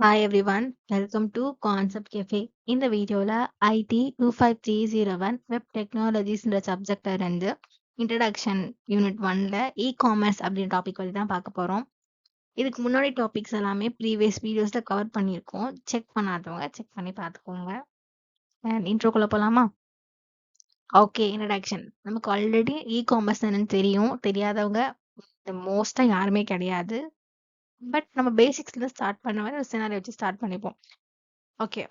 Hi everyone, welcome to Concept Cafe. இந்த வீடியோல IT 25301 web டெக்னாலஜிஸ்ன்ற சப்ஜெக்ட்ல இருந்து இன்ட்ரடக்ஷன் யூனிட் 1ல இ-காமர்ஸ் அப்படின்ற டாபிக் பத்தி தான் பார்க்க போறோம். இதுக்கு முன்னாடி டாபிக்ஸ் எல்லாமே ப்ரீவியஸ் வீடியோஸ்ல கவர் பண்ணியிருக்கோம். செக் பண்ணாதவங்க செக் பண்ணி பார்த்துக்கோங்க. அண்ட் இன்ட்ரோக்குள்ள போலாமா? Okay, introduction. நமக்கு ஆல்ரெடி இ-காமர்ஸ் என்னன்னு தெரியும். தெரியாதவங்க மோஸ்டா யாருமே கிடையாது. பட் நம்ம பேசிக்ஸ்ல ஸ்டார்ட் பண்ண மாதிரி ஒரு சினாரியோ வச்சு ஸ்டார்ட் பண்ணிப்போம். ஓகே,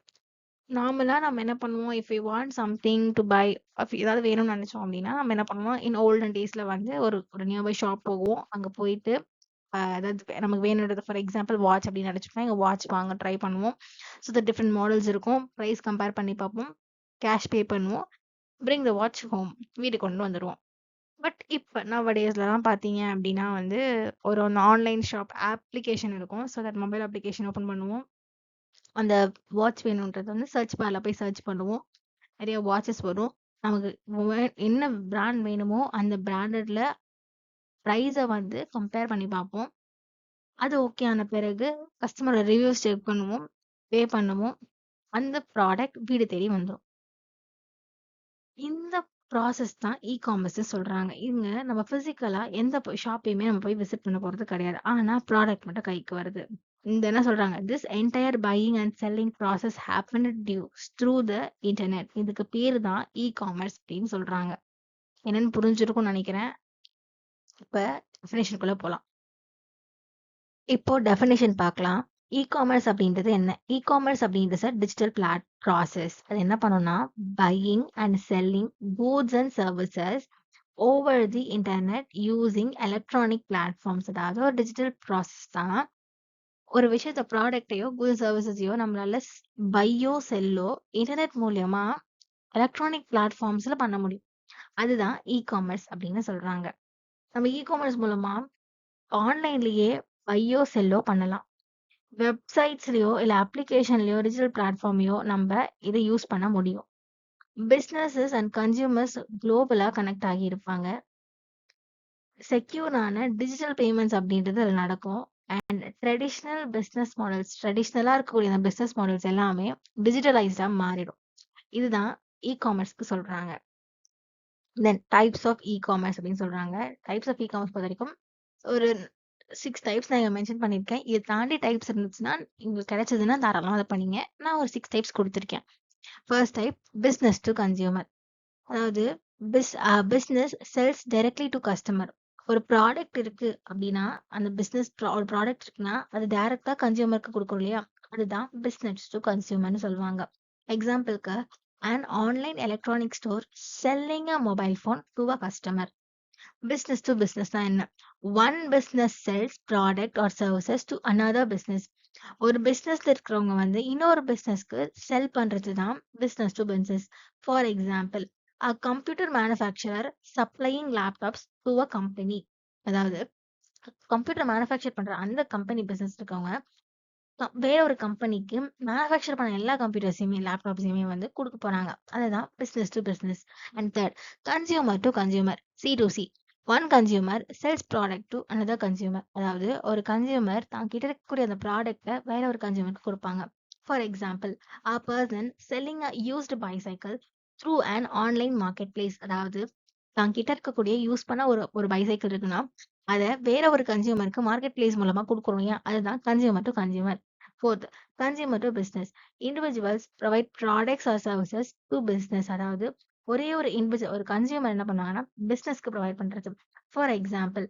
நார்மலா நம்ம என்ன பண்ணுவோம், if you want something to buy, ஏதாவது வேணும்னு நினைச்சோம் அப்படின்னா நம்ம என்ன பண்ணுவோம், இன் ஓல்டன் டேஸ்ல வந்து ஒரு நியர்பை ஷாப் போவோம். அங்க போயிட்டு அதாவது நமக்கு வேணுன்றது, ஃபார் எக்ஸாம்பிள் வாட்ச் அப்படின்னு நினைச்சோம்னா இங்க வாட்ச் வாங்க ட்ரை பண்ணுவோம். ஸோ த டிஃப்ரெண்ட் மாடல்ஸ் இருக்கும், ப்ரைஸ் கம்பேர் பண்ணி பார்ப்போம், கேஷ் பே பண்ணுவோம், பிரிங் த வாட்ச் ஹோம், வீட்டுக்கு கொண்டு வந்துடுவோம். பட் இப்போ நவடேஸ்லலாம் பார்த்தீங்க அப்படின்னா வந்து ஒரு ஆன்லைன் ஷாப் அப்ளிகேஷன் இருக்கும். So that mobile application open பண்ணுவோம். அந்த வாட்ச் வேணுன்றது வந்து சர்ச் பார்ல போய் சர்ச் பண்ணுவோம். நிறைய வாட்சஸ் வரும். நமக்கு என்ன பிராண்ட் வேணுமோ அந்த பிராண்டட்ல ப்ரைஸை வந்து கம்பேர் பண்ணி பார்ப்போம். அது ஓகே ஆன பிறகு கஸ்டமரோட ரிவ்யூஸ் செக் பண்ணுவோம், பே பண்ணுவோம். அந்த ப்ராடக்ட் வீடு தேடி வந்துடும். இந்த ப்ராசஸ் தான் இ-காமர்ஸ் சொல்றாங்க. இங்க நம்ம பிசிக்கலா எந்த ஷாப்பையுமே நம்ம போய் விசிட் பண்ண போறது கிடையாது. ஆனா ப்ராடக்ட் மட்டும் கைக்கு வருது. இந்த என்ன சொல்றாங்க, this entire buying and selling process happen through the internet. இதுக்கு பேர் தான் இ-காமர்ஸ் அப்படின்னு சொல்றாங்க. என்னன்னு புரிஞ்சிருக்கும்னு நினைக்கிறேன். இப்ப டெஃபினேஷனுக்குள்ள போலாம். இப்போ டெஃபினேஷன் பார்க்கலாம். இ-காமர்ஸ் அப்படின்றது என்ன? இ-காமர்ஸ் அப்படின்றது டிஜிட்டல் ப்ராசஸ். அது என்ன பண்ணும்னா buying and selling goods and services over the internet using electronic platforms. அதாவது ஒரு டிஜிட்டல் ப்ராசஸ் தான். ஒரு விஷயத்த ப்ராடக்டையோ குட் சர்வீசஸையோ நம்மளால பையோ செல்லோ இன்டர்நெட் மூலியமா எலக்ட்ரானிக் பிளாட்ஃபார்ம்ஸ்ல பண்ண முடியும். அதுதான் இ-காமர்ஸ் அப்படின்னு சொல்றாங்க. நம்ம இ-காமர்ஸ் மூலமா ஆன்லைன்லயே பையோ செல்லோ பண்ணலாம். வெப்சைட்ஸ்லயோ இல்ல அப்ளிகேஷன்லயோ டிஜிட்டல் பிளாட்ஃபார்மையோ நம்ம இதை யூஸ் பண்ண முடியும். பிசினஸஸ் அண்ட் கன்சியூமர்ஸ் குளோபலா கனெக்ட் ஆகி இருப்பாங்க. செக்யூரான டிஜிட்டல் பேமெண்ட்ஸ் அப்படின்றது அதில் நடக்கும். அண்ட் ட்ரெடிஷ்னல் பிஸ்னஸ் மாடல்ஸ், ட்ரெடிஷ்னலாக இருக்கக்கூடிய அந்த பிஸ்னஸ் மாடல்ஸ் எல்லாமே டிஜிட்டலைஸ்டாக மாறிடும். இதுதான் இ-காமர்ஸ்க்கு சொல்றாங்க. தென் டைப்ஸ் ஆஃப் இ-காமர்ஸ் அப்படின்னு சொல்றாங்க. டைப்ஸ் ஆஃப் இ-காமர்ஸ் பொறுத்த வரைக்கும் ஒரு 6 டைப்ஸ் நான் இங்க மென்ஷன் பண்ணியிருக்கேன். இதை தாண்டி டைப்ஸ் இருந்துச்சுன்னா உங்களுக்கு கிடைச்சதுன்னா தாராளமாக அதை பண்ணீங்க. நான் ஒரு 6 டைப்ஸ் கொடுத்துருக்கேன். First type business to consumer. அதாவது business sells directly to customer. ஒரு ப்ராடக்ட் இருக்கு அப்படின்னா அந்த பிஸ்னஸ் ஒரு ப்ராடக்ட் இருக்குன்னா அது டைரக்டா கன்சியூமருக்கு கொடுக்குறோம் இல்லையா, அதுதான் பிஸ்னஸ் டு கன்சியூமர்னு சொல்லுவாங்க. எக்ஸாம்பிளுக்கு an online electronic store selling a mobile phone to a customer. Business to business தான் என்ன? One business sells product or services to another business. ஒரு பிஸ்னஸ்ல இருக்கிறவங்க வந்து இன்னொரு பிஸ்னஸ்க்கு செல் பண்றது தான் business to business. For example, a computer manufacturer supplying laptops to a company. அதாவது கம்ப்யூட்டர் மேனுஃபேக்சர் பண்ற அந்த கம்பெனி பிசினஸ் இருக்கவங்க வேற ஒரு கம்பெனிக்கு மேனுஃபேக்சர் பண்ண எல்லா கம்ப்யூட்டர்ஸையுமே லேப்டாப்ஸையுமே வந்து கொடுக்க போறாங்க. அதுதான் business to business. And third, consumer to consumer, C2C. One consumer sells product to another consumer. அதாவது ஒரு கன்சியூமர் தான் கிட்ட இருக்கக்கூடிய அந்த ப்ராடக்ட்டை வேற ஒரு கன்சியூமருக்கு கொடுப்பாங்க. For example, a person selling a used bicycle through an online marketplace. அதாவது தான் கிட்ட இருக்கக்கூடிய யூஸ் பண்ண ஒரு ஒரு பைசைக்கிள் இருக்குன்னா அதை வேற ஒரு கன்சியூமருக்கு மார்க்கெட் பிளேஸ் மூலமா கொடுக்குறோம் இல்லையா, அதுதான் consumer to consumer. Fourth, consumer to business. Individuals provide products or services to business. அதாவது ஒரே ஒரு ஒரு கன்சியூமர் என்ன பண்ணுவாங்கன்னா பிஸ்னஸ்க்கு ப்ரொவைட் பண்றது. For example,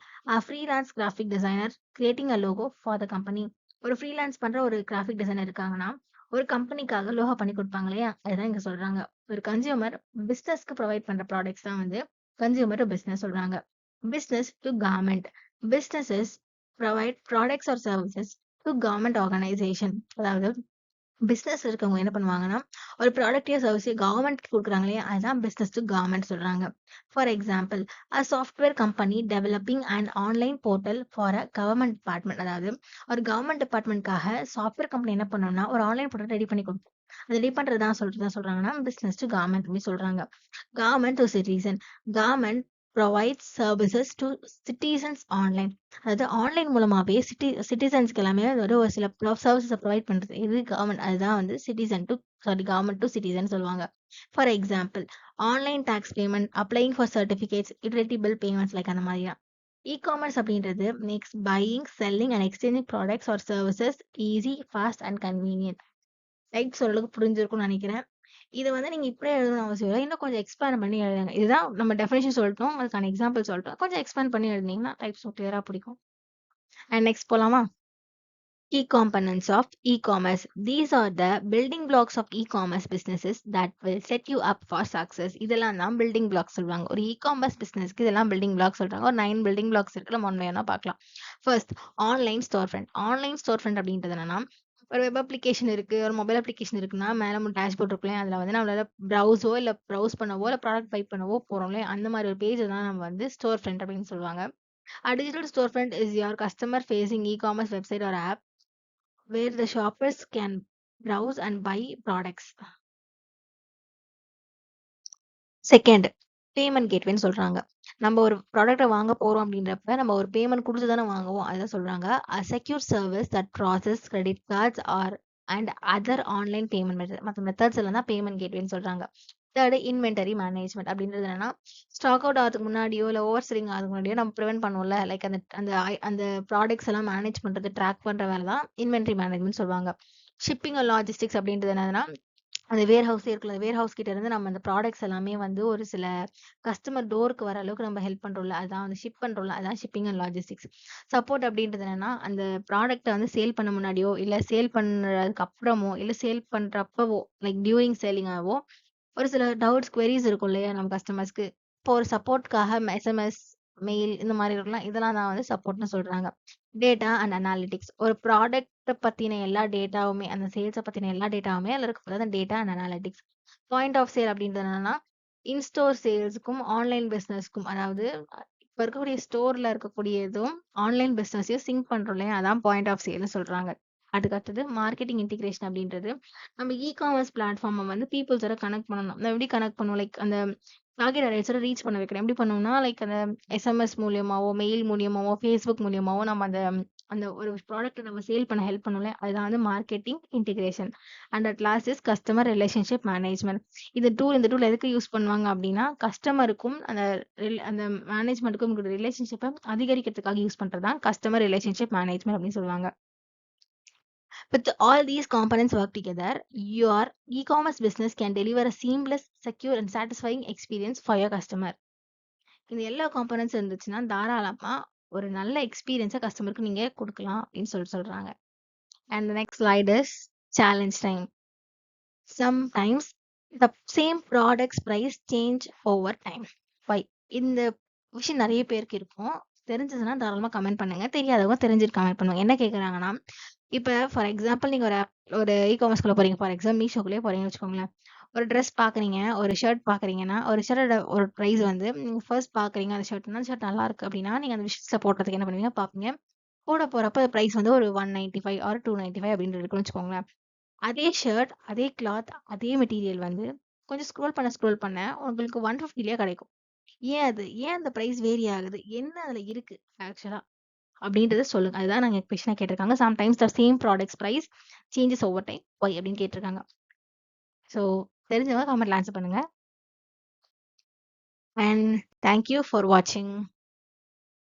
freelance graphic designer creating a logo for the company. ஒரு ஃப்ரீலான்ஸ் பண்ற ஒரு கிராஃபிக் டிசைனர் இருக்காங்கன்னா ஒரு கம்பெனிக்காக லோகோ பண்ணி கொடுப்பாங்க இல்லையா, அதுதான் இங்க சொல்றாங்க. ஒரு கன்சியூமர் பிஸ்னஸ்க்கு ப்ரொவைட் பண்ற ப்ராடக்ட்ஸ் தான் வந்து கன்சியூமர் டு பிஸ்னஸ் சொல்றாங்க. Business to government. Businesses provide products or services to government organisation. அதாவது பிஸ்னஸ் இருக்கவங்க என்ன பண்ணுவாங்கன்னா ஒரு ப்ராடக்டையோ சர்வீஸையோ கவர்மெண்ட்க்கு கொடுக்குறாங்க இல்லையா, அதுதான் பிஸ்னஸ் டு கவர்மெண்ட் சொல்றாங்க. For example, a software company developing and online portal for a government department. அதாவது ஒரு கவர்மெண்ட் டிபார்ட்மெண்ட்காக சாஃப்ட்வேர் கம்பெனி என்ன பண்ணணும்னா ஒரு ஆன்லைன் போர்ட்டல் ரெடி பண்ணி கொடுக்கும். அது ரெடி பண்றதுதான் சொல்றாங்கன்னா பிஸ்னஸ் டு கவர்மெண்ட் அப்படின்னு சொல்றாங்க. Government to citizen. Government provides services to citizens online. அதாவது ஆன்லைன் மூலமாவே சிட்டிசன்ஸ்க்கு எல்லாமே ஒரு சில சர்வீசஸை ப்ரொவைட் பண்றது. இது கவர்மெண்ட், அதுதான் வந்து கவர்மெண்ட் டு சிட்டிசன் சொல்லுவாங்க. For example, online tax payment, applying for certificates, utility bill payments like அந்த மாதிரி தான். இ-காமர்ஸ் அப்படின்றது makes buying, selling and exchanging products or services easy, fast and convenient. Right, சொல்றதுக்கு புரிஞ்சிருக்கும்னு நினைக்கிறேன். இது வந்து நீங்க இப்படியே எழுதணும்னு அவசியம் இல்லை. இன்னும் கொஞ்சம் எக்ஸ்பேண்ட் பண்ணி எழுதுங்க. இதுதான் நம்ம டெஃபினேஷன் சொல்லிட்டோம், அதுக்கான எக்ஸாம்பிள் சொல்லிட்டோம். கொஞ்சம் எக்ஸ்பேண்ட் பண்ணி எழுதினீங்கன்னா டைப்ஸ் கிளியரா பிடிக்கும். அண்ட் நெக்ஸ்ட் போலாமா? Key components of e-commerce. These are the building blocks of e-commerce businesses that will set you up for success. இதெல்லாம் தான் building blocks சொல்லுவாங்க. ஒரு e-commerce businessக்கு இதெல்லாம் building blocks சொல்றாங்க. ஒரு 9 building blocks இருக்கு. நம்ம ஒன்று வேணா பார்க்கலாம். First, online storefront. Online storefront அப்படின்றது என்னன்னா, ஒரு வெப் அப்ளிகேஷன் இருக்கு, ஒரு மொபைல் அப்ளிகேஷன் இருக்குன்னா, மேல நம்ம டேஷ்போர்ட் இருக்குல்லையா, அதுல வந்து நம்மளால ப்ரௌஸோ இல்ல ப்ரௌஸ் பண்ணவோ இல்ல ப்ராடக்ட் பை பண்ணவோ போறோம் இல்லையா, அந்த மாதிரி ஒரு பேஜ் தான் நம்ம வந்து ஸ்டோர் ஃப்ரண்ட் அப்படின்னு சொல்லுவாங்க. A digital storefront is your customer facing e-commerce website or app where the shoppers can browse and buy products. Second, payment கேட்வேன்னு சொல்றாங்க. நம்ம ஒரு ப்ராடக்ட்டை வாங்க போறோம் அப்படின்றப்ப நம்ம ஒரு பேமெண்ட் கொடுத்து தானே வாங்குவோம். அதுதான் சொல்றாங்க a secure service that process credit cards or and other online payment methods. மற்ற மெத்தட்ஸ் எல்லாம் தான் பேமெண்ட் கேட்வேன்னு சொல்றாங்க. தேர்டு, இன்வென்டரி மேனேஜ்மெண்ட் அப்படின்றது என்னன்னா, ஸ்டாக் அவுட் ஆகிறதுக்கு முன்னாடியோ இல்லை ஓவர் செல்லிங் ஆகிறதுக்கு முன்னாடியோ நம்ம ப்ரிவென்ட் பண்ணுவோம்ல, லைக் அந்த அந்த அந்த ப்ராடக்ட்ஸ் எல்லாம் மேனேஜ் பண்றது, ட்ராக் பண்ற வேலை தான் இன்வென்டரி மேனேஜ்மெண்ட் சொல்லுவாங்க. ஷிப்பிங் அண்ட் லாஜிஸ்டிக்ஸ் அப்படின்றது என்னதுன்னா, அந்த வேர் ஹவுஸ் இருக்குல்ல, வேர் ஹவுஸ் கிட்ட இருந்து நம்ம அந்த ப்ராடக்ட்ஸ் எல்லாமே வந்து ஒரு சில கஸ்டமர் டோருக்கு வர அளவுக்கு நம்ம ஹெல்ப் பண்றோம்ல, அதான் வந்து ஷிப் பண்றோம்ல, அதான் ஷிப்பிங் அண்ட் லாஜிஸ்டிக்ஸ். சப்போர்ட் அப்படின்றது என்னன்னா, அந்த ப்ராடக்ட்டை வந்து சேல் பண்ண முன்னாடியோ இல்ல சேல் பண்றதுக்கு அப்புறமோ இல்ல சேல் பண்றப்பவோ லைக் டியூரிங் சேலிங்காவோ ஒரு சில டவுட்ஸ், queries இருக்கும் இல்லையா நம்ம கஸ்டமர்ஸ்க்கு. இப்போ ஒரு சப்போர்ட்காக எஸ்எம்எஸ், மெயில் இந்த மாதிரி இருக்கலாம். இதெல்லாம் தான் வந்து சப்போர்ட்னு சொல்றாங்க. Data and analytics. ஒரு ப்ராடக்ட்டை பத்தின எல்லா டேட்டாவுமே, அந்த சேல்ஸை பத்தின எல்லா டேட்டாவுமே அதில் இருக்க data and analytics. Point of sale அப்படின்றது என்னன்னா, இன்ஸ்டோர் சேல்ஸுக்கும் ஆன்லைன் பிஸ்னஸ்க்கும், அதாவது இப்போ இருக்கக்கூடிய ஸ்டோர்ல இருக்கக்கூடியதும் ஆன்லைன் பிஸ்னஸையும் சிங்க் பண்றோம் இல்லையா, அதான் பாயிண்ட் ஆஃப் சேல்னு சொல்றாங்க. அதுக்கு அடுத்தது மார்க்கெட்டிங் இன்டிகிரேஷன் அப்படின்றது, நம்ம இ-காமர்ஸ் பிளாட்ஃபார்மை வந்து பீப்புள்ஸோட கனெக்ட் பண்ணணும். நம்ம எப்படி கனெக்ட் பண்ணுவோம், லைக் அந்த டார்கெட் ஆடியன்ஸோட ரீச் பண்ண வைக்கிறோம். எப்படி பண்ணுவோம்னா, லைக் அந்த எஸ்எம்எஸ் மூலியமாவோ, மெயில் மூலியமாவோ, ஃபேஸ்புக் மூலியமாவோ நம்ம அந்த அந்த ஒரு ப்ராடக்ட்டை நம்ம சேல் பண்ண ஹெல்ப் பண்ணல, அதுதான் வந்து marketing integration. And at last is customer relationship management. இந்த டூல் எதுக்கு யூஸ் பண்ணுவாங்க அப்படின்னா, கஸ்டமருக்கும் அந்த மேனேஜ்மெண்ட்டுக்கும் ரிலேஷன்ஷிப்பை அதிகரிக்கிறதுக்காக யூஸ் பண்றது தான் கஸ்டமர் ரிலேஷன்ஷிப் மேனேஜ்மெண்ட் அப்படின்னு சொல்லுவாங்க. With all these components work together, your e-commerce business can deliver a seamless, secure and satisfying experience for your customer. இந்த எல்லா காம்பனன்ட்ஸ் இருந்துச்சுன்னா தாராளமா ஒரு நல்ல எக்ஸ்பீரியன்ஸை கஸ்டமருக்கு நீங்க கொடுக்கலாம் அப்படின்னு சொல்றாங்க. And the next slide is challenge time. Sometimes the same product's price change over time. Why? இந்த விஷயம் நிறைய பேருக்கு இருக்கும். தெரிஞ்சதுன்னா தாராளமா கமெண்ட் பண்ணுங்க. தெரியாதவங்க தெரிஞ்சுட்டு கமெண்ட் பண்ணுவாங்க. என்ன கேக்குறாங்கன்னா, இப்ப ஃபார் எக்ஸாம்பிள் நீங்க ஒரு இ-காமர்ஸ்குள்ள போறீங்க. ஃபார் எக்ஸாம்பிள் மீஷோக்குள்ளேயே போறீங்கன்னு வச்சுக்கோங்களேன். ஒரு ட்ரெஸ் பாக்குறீங்க, ஒரு ஷர்ட் பாக்குறீங்கன்னா, ஒரு ஷர்ட்டோட ஒரு பிரைஸ் வந்து நீங்க ஃபர்ஸ்ட் பாக்குறீங்க, அந்த ஷர்ட் நல்லா இருக்கு அப்படின்னா நீங்க அந்த விஷயத்துல போடுறதுக்கு என்ன பண்ணுவீங்க, பாப்பீங்க. போட போறப்ப பிரைஸ் வந்து ஒரு 195 ஆர் 295 அப்படின்னு இருக்குன்னு வச்சுக்கோங்களேன். அதே ஷர்ட், அதே கிளாத், அதே மெட்டீரியல் வந்து கொஞ்சம் ஸ்க்ரோல் பண்ண உங்களுக்கு 150லயே கிடைக்கும். ஏன் அந்த பிரைஸ் வேரி ஆகுது? என்ன அதுல இருக்கு ஆக்சுவலா? அப்படின்றத சொல்லுங்க. அதுதான் நாங்க கொஸ்டினா கேட்டிருக்காங்க. Sometimes the same products price changes over time. Why அப்படின்னு கேட்டிருக்காங்க. ஸோ தெரிஞ்சவங்க கமெண்ட்ல ஆன்சர் பண்ணுங்க. அண்ட் தேங்க் யூ ஃபார் வாட்சிங்.